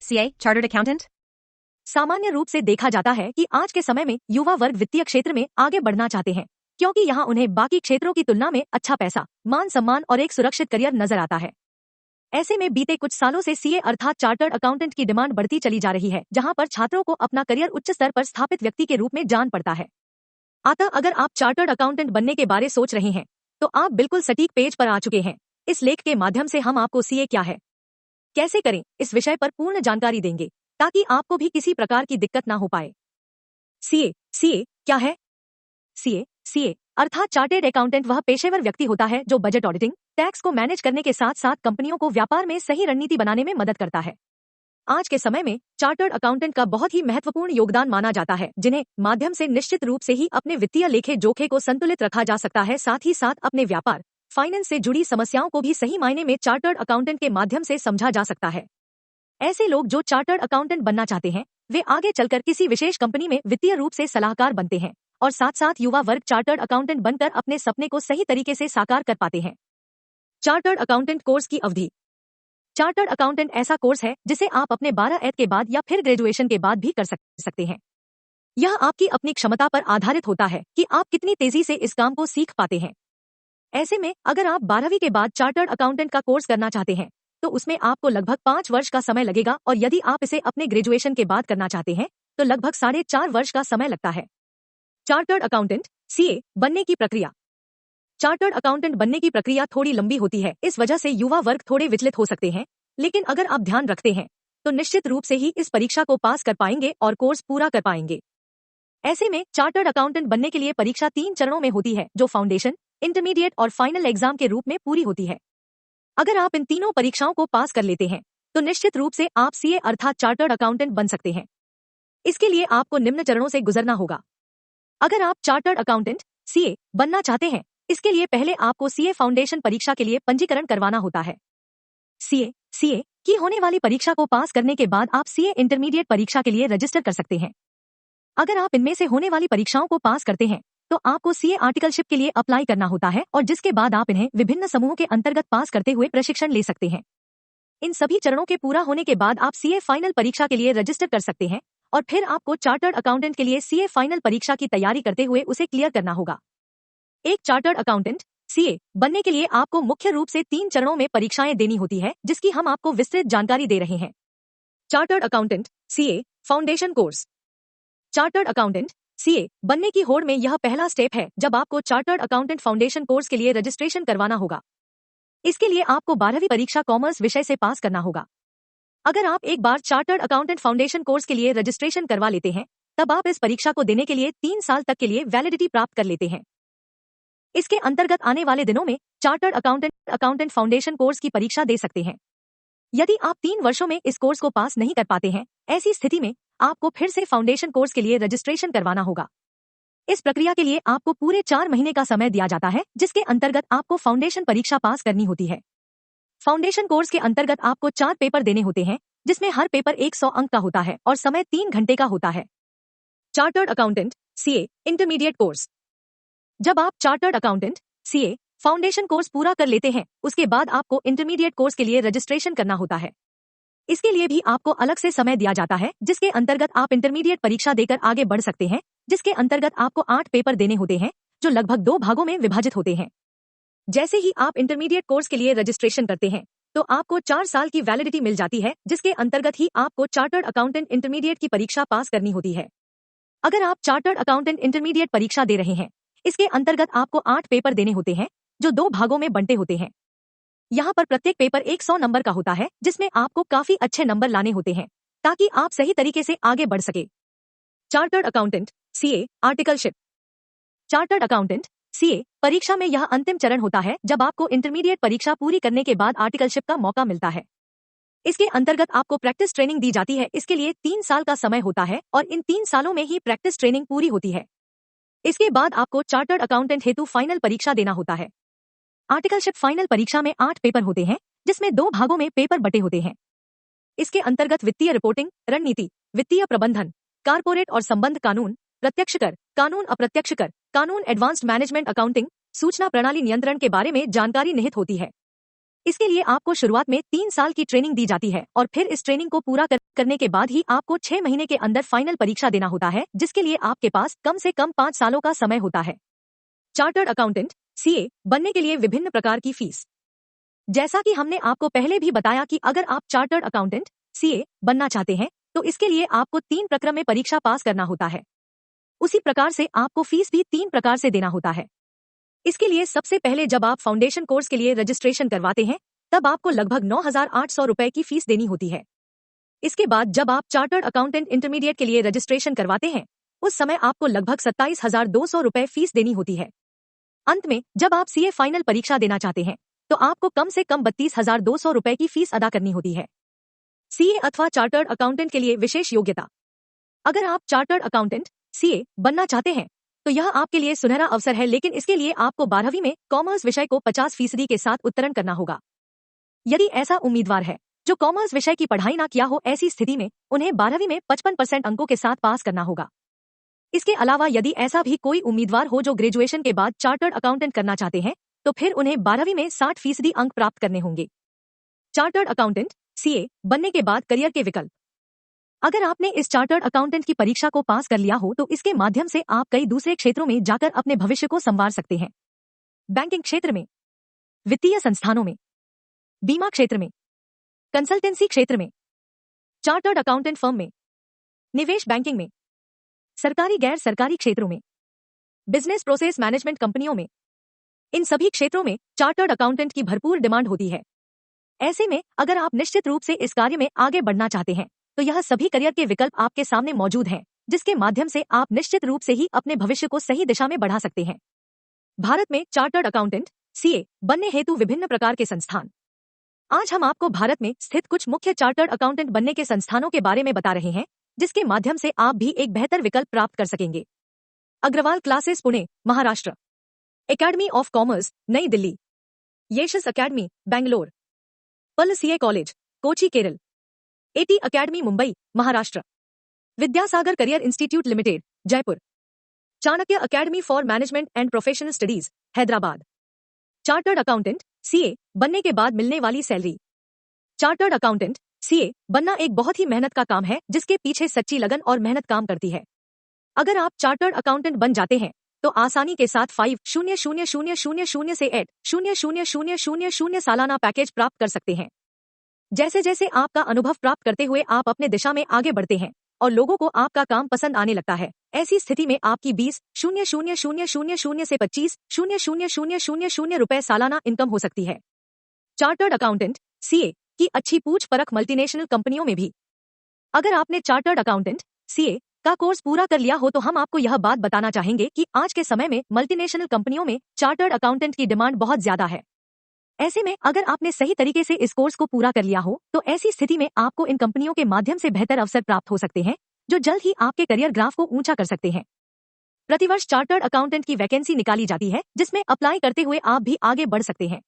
CA, Chartered Accountant? सामान्य रूप से देखा जाता है कि आज के समय में युवा वर्ग वित्तीय क्षेत्र में आगे बढ़ना चाहते हैं, क्योंकि यहाँ उन्हें बाकी क्षेत्रों की तुलना में अच्छा पैसा, मान सम्मान और एक सुरक्षित करियर नजर आता है। ऐसे में बीते कुछ सालों से CA अर्थात चार्टर्ड अकाउंटेंट की डिमांड बढ़ती चली जा रही है, जहाँ पर छात्रों को अपना करियर उच्च स्तर पर स्थापित व्यक्ति के रूप में जान पड़ता है। अतः अगर आप चार्टर्ड अकाउंटेंट बनने के बारे सोच रहे हैं, तो आप बिल्कुल सटीक पेज पर आ चुके हैं। इस लेख के माध्यम से हम आपको CA क्या है, कैसे करें, इस विषय पर पूर्ण जानकारी देंगे, ताकि आपको भी किसी प्रकार की दिक्कत ना हो पाए। CA क्या है? CA अर्थात चार्टेड अकाउंटेंट वह पेशेवर व्यक्ति होता है जो बजट ऑडिटिंग, टैक्स को मैनेज करने के साथ साथ कंपनियों को व्यापार में सही रणनीति बनाने में मदद करता है। आज के समय में चार्टर्ड अकाउंटेंट का बहुत ही महत्वपूर्ण योगदान माना जाता है, जिन्हें माध्यम से निश्चित रूप से ही अपने वित्तीय लेखे जोखे को संतुलित रखा जा सकता है, साथ ही साथ अपने व्यापार फाइनेंस से जुड़ी समस्याओं को भी सही मायने में चार्टर्ड अकाउंटेंट के माध्यम से समझा जा सकता है। ऐसे लोग जो चार्टर्ड अकाउंटेंट बनना चाहते हैं, वे आगे चलकर किसी विशेष कंपनी में वित्तीय रूप से सलाहकार बनते हैं और साथ साथ युवा वर्ग चार्टर्ड अकाउंटेंट बनकर अपने सपने को सही तरीके से साकार कर पाते हैं। चार्टर्ड अकाउंटेंट कोर्स की अवधि। चार्टर्ड अकाउंटेंट ऐसा कोर्स है जिसे आप अपने 12 ऐद के बाद या फिर ग्रेजुएशन के बाद भी कर सकते हैं। यह आपकी अपनी क्षमता पर आधारित होता है कि आप कितनी तेजी से इस काम को सीख पाते हैं। ऐसे में अगर आप 12वीं के बाद चार्टर्ड अकाउंटेंट का कोर्स करना चाहते हैं, तो उसमें आपको लगभग 5 वर्ष का समय लगेगा, और यदि आप इसे अपने ग्रेजुएशन के बाद करना चाहते हैं तो लगभग 4.5 वर्ष का समय लगता है। चार्टर्ड अकाउंटेंट CA बनने की प्रक्रिया। चार्टर्ड अकाउंटेंट बनने की प्रक्रिया थोड़ी लंबी होती है, इस वजह से युवा वर्ग थोड़े विचलित हो सकते हैं, लेकिन अगर आप ध्यान रखते हैं तो निश्चित रूप से ही इस परीक्षा को पास कर पाएंगे और कोर्स पूरा कर पाएंगे। ऐसे में चार्टर्ड अकाउंटेंट बनने के लिए परीक्षा 3 चरणों में होती है, जो फाउंडेशन, इंटरमीडिएट और फाइनल एग्जाम के रूप में पूरी होती है। अगर आप इन तीनों परीक्षाओं को पास कर लेते हैं तो निश्चित रूप से आप CA अर्थात चार्टर्ड अकाउंटेंट बन सकते हैं। इसके लिए आपको निम्न चरणों से गुजरना होगा। अगर आप चार्टर्ड अकाउंटेंट CA बनना चाहते हैं, इसके लिए पहले आपको CA फाउंडेशन परीक्षा के लिए पंजीकरण करवाना होता है। CA की होने वाली परीक्षा को पास करने के बाद आप CA इंटरमीडिएट परीक्षा के लिए रजिस्टर कर सकते हैं। अगर आप इनमें से होने वाली परीक्षाओं को पास करते हैं तो आपको CA आर्टिकलशिप के लिए अप्लाई करना होता है, और जिसके बाद आप इन्हें विभिन्न समूहों के अंतर्गत पास करते हुए प्रशिक्षण ले सकते हैं। इन सभी चरणों के पूरा होने के बाद आप CA फाइनल परीक्षा के लिए रजिस्टर कर सकते हैं, और फिर आपको चार्टर्ड अकाउंटेंट के लिए CA फाइनल परीक्षा की तैयारी करते हुए उसे क्लियर करना होगा। एक चार्टर्ड अकाउंटेंट CA बनने के लिए आपको मुख्य रूप से 3 चरणों में परीक्षाएं देनी होती है, जिसकी हम आपको विस्तृत जानकारी दे रहे हैं। Chartered accountant CA foundation course. Chartered accountant CA बनने की होड़ में यह पहला स्टेप है, जब आपको चार्टर्ड अकाउंटेंट फाउंडेशन कोर्स के लिए रजिस्ट्रेशन करवाना होगा। इसके लिए आपको 12वीं परीक्षा कॉमर्स विषय से पास करना होगा। अगर आप एक बार चार्टर्ड अकाउंटेंट फाउंडेशन कोर्स के लिए रजिस्ट्रेशन करवा लेते हैं, तब आप इस परीक्षा को देने के लिए 3 साल तक के लिए वैलिडिटी प्राप्त कर लेते हैं। इसके अंतर्गत आने वाले दिनों में चार्टर्ड अकाउंटेंट फाउंडेशन कोर्स की परीक्षा दे सकते हैं। यदि आप 3 वर्षों में इस कोर्स को पास नहीं कर पाते हैं, ऐसी स्थिति में आपको फिर से फाउंडेशन कोर्स के लिए रजिस्ट्रेशन करवाना होगा। इस प्रक्रिया के लिए आपको पूरे 4 महीने का समय दिया जाता है, जिसके अंतर्गत आपको फाउंडेशन परीक्षा पास करनी होती है। फाउंडेशन कोर्स के अंतर्गत आपको 4 पेपर देने होते हैं, जिसमें हर पेपर 100 अंक का होता है और समय 3 घंटे का होता है। Chartered accountant CA intermediate course. जब आप chartered accountant CA foundation course पूरा कर लेते हैं, उसके बाद आपको इंटरमीडिएट कोर्स के लिए रजिस्ट्रेशन करना होता है। इसके लिए भी आपको अलग से समय दिया जाता है, जिसके अंतर्गत आप इंटरमीडिएट परीक्षा देकर आगे बढ़ सकते हैं, जिसके अंतर्गत आपको 8 पेपर देने होते हैं, जो लगभग 2 भागों में विभाजित होते हैं। जैसे ही आप इंटरमीडिएट कोर्स के लिए रजिस्ट्रेशन करते हैं, तो आपको 4 साल की वैलिडिटी मिल जाती है, जिसके अंतर्गत ही आपको चार्टर्ड अकाउंटेंट इंटरमीडिएट की परीक्षा पास करनी होती है। अगर आप चार्टर्ड अकाउंटेंट इंटरमीडिएट परीक्षा दे रहे हैं, इसके अंतर्गत आपको 8 पेपर देने होते हैं, जो 2 भागों में बंटे होते हैं। यहाँ पर प्रत्येक पेपर 100 नंबर का होता है, जिसमें आपको काफी अच्छे नंबर लाने होते हैं, ताकि आप सही तरीके से आगे बढ़ सके। Chartered accountant CA articleship. Chartered accountant CA परीक्षा में यह अंतिम चरण होता है, जब आपको इंटरमीडिएट परीक्षा पूरी करने के बाद आर्टिकलशिप का मौका मिलता है। इसके अंतर्गत आपको प्रैक्टिस ट्रेनिंग दी जाती है। इसके लिए 3 साल का समय होता है, और इन 3 सालों में ही प्रैक्टिस ट्रेनिंग पूरी होती है। इसके बाद आपको चार्टर्ड अकाउंटेंट हेतु फाइनल परीक्षा देना होता है। आर्टिकलशिप फाइनल परीक्षा में 8 पेपर होते हैं, जिसमें 2 भागों में पेपर बटे होते हैं। इसके अंतर्गत वित्तीय रिपोर्टिंग, रणनीति, वित्तीय प्रबंधन, कारपोरेट और संबंध कानून, प्रत्यक्ष कर कानून, अप्रत्यक्ष कर कानून, एडवांस्ड मैनेजमेंट अकाउंटिंग, सूचना प्रणाली नियंत्रण के बारे में जानकारी निहित होती है। इसके लिए आपको शुरुआत में 3 साल की ट्रेनिंग दी जाती है, और फिर इस ट्रेनिंग को पूरा करने के बाद ही आपको 6 महीने के अंदर फाइनल परीक्षा देना होता है, जिसके लिए आपके पास कम से कम 5 सालों का समय होता है। चार्टर्ड अकाउंटेंट सीए बनने के लिए विभिन्न प्रकार की फीस। जैसा कि हमने आपको पहले भी बताया कि अगर आप चार्टर्ड अकाउंटेंट सीए बनना चाहते हैं तो इसके लिए आपको 3 प्रक्रम में परीक्षा पास करना होता है। उसी प्रकार से आपको फीस भी 3 प्रकार से देना होता है। इसके लिए सबसे पहले जब आप फाउंडेशन कोर्स के लिए रजिस्ट्रेशन करवाते हैं तब आपको लगभग 9,800 रुपए की फीस देनी होती है। इसके बाद जब आप चार्टर्ड अकाउंटेंट इंटरमीडिएट के लिए रजिस्ट्रेशन करवाते हैं उस समय आपको लगभग 27,200 रुपए फीस देनी होती है। अंत में जब आप सीए फाइनल परीक्षा देना चाहते हैं तो आपको कम से कम 32,200 रुपए की फीस अदा करनी होती है। सीए अथवा चार्टर्ड अकाउंटेंट के लिए विशेष योग्यता। अगर आप चार्टर्ड अकाउंटेंट सीए बनना चाहते हैं तो यह आपके लिए सुनहरा अवसर है, लेकिन इसके लिए आपको 12वीं में कॉमर्स विषय को 50% के साथ उत्तीर्ण करना होगा। यदि ऐसा उम्मीदवार है जो कॉमर्स विषय की पढ़ाई ना किया हो, ऐसी स्थिति में उन्हें 12वीं में 55% अंकों के साथ पास करना होगा। इसके अलावा यदि ऐसा भी कोई उम्मीदवार हो जो ग्रेजुएशन के बाद चार्टर्ड अकाउंटेंट करना चाहते हैं तो फिर उन्हें 12वीं में 60% अंक प्राप्त करने होंगे। चार्टर्ड अकाउंटेंट सीए बनने के बाद करियर के विकल्प। अगर आपने इस चार्टर्ड अकाउंटेंट की परीक्षा को पास कर लिया हो तो इसके माध्यम से आप कई दूसरे क्षेत्रों में जाकर अपने भविष्य को संवार सकते हैं। बैंकिंग क्षेत्र में, वित्तीय संस्थानों में, बीमा क्षेत्र में, कंसल्टेंसी क्षेत्र में, चार्टर्ड अकाउंटेंट फर्म में, निवेश बैंकिंग में, सरकारी गैर सरकारी क्षेत्रों में, बिजनेस प्रोसेस मैनेजमेंट कंपनियों में, इन सभी क्षेत्रों में चार्टर्ड अकाउंटेंट की भरपूर डिमांड होती है। ऐसे में अगर आप निश्चित रूप से इस कार्य में आगे बढ़ना चाहते हैं तो यह सभी करियर के विकल्प आपके सामने मौजूद हैं, जिसके माध्यम से आप निश्चित रूप से ही अपने भविष्य को सही दिशा में बढ़ा सकते हैं। भारत में चार्टर्ड अकाउंटेंट सीए बनने हेतु विभिन्न प्रकार के संस्थान। आज हम आपको भारत में स्थित कुछ मुख्य चार्टर्ड अकाउंटेंट बनने के संस्थानों के बारे में बता रहे हैं, जिसके माध्यम से आप भी एक बेहतर विकल्प प्राप्त कर सकेंगे। Agarwal classes Pune Maharashtra, academy of commerce नई दिल्ली, यशस अकेडमी बैंगलोर, पल CA college Kochi Kerala, AT academy Mumbai Maharashtra, Vidyasagar career institute limited Jaipur, Chanakya academy for management and professional studies Hyderabad. Chartered accountant CA बनने के बाद मिलने वाली सैलरी। चार्टर्ड अकाउंटेंट सीए बनना एक बहुत ही मेहनत का काम है, जिसके पीछे सच्ची लगन और मेहनत काम करती है। अगर आप चार्टर्ड अकाउंटेंट बन जाते हैं तो आसानी के साथ 5,000,000 से 8,000,000 सालाना पैकेज प्राप्त कर सकते हैं। जैसे जैसे आपका अनुभव प्राप्त करते हुए आप अपने दिशा में आगे बढ़ते हैं और लोगों को आपका काम पसंद आने लगता है, ऐसी स्थिति में आपकी 20,000,000 से 25,000,000 रुपए सालाना इनकम हो सकती है। चार्टर्ड अकाउंटेंट सीए की अच्छी पूछ परख मल्टीनेशनल कंपनियों में भी। अगर आपने चार्टर्ड अकाउंटेंट सीए का कोर्स पूरा कर लिया हो तो हम आपको यह बात बताना चाहेंगे कि आज के समय में मल्टीनेशनल कंपनियों में चार्टर्ड अकाउंटेंट की डिमांड बहुत ज्यादा है। ऐसे में अगर आपने सही तरीके से इस कोर्स को पूरा कर लिया हो तो ऐसी स्थिति में आपको इन कंपनियों के माध्यम से बेहतर अवसर प्राप्त हो सकते हैं, जो जल्द ही आपके करियर ग्राफ को ऊंचा कर सकते हैं। प्रतिवर्ष चार्टर्ड अकाउंटेंट की वैकेंसी निकाली जाती है, जिसमें अप्लाई करते हुए आप भी आगे बढ़ सकते हैं।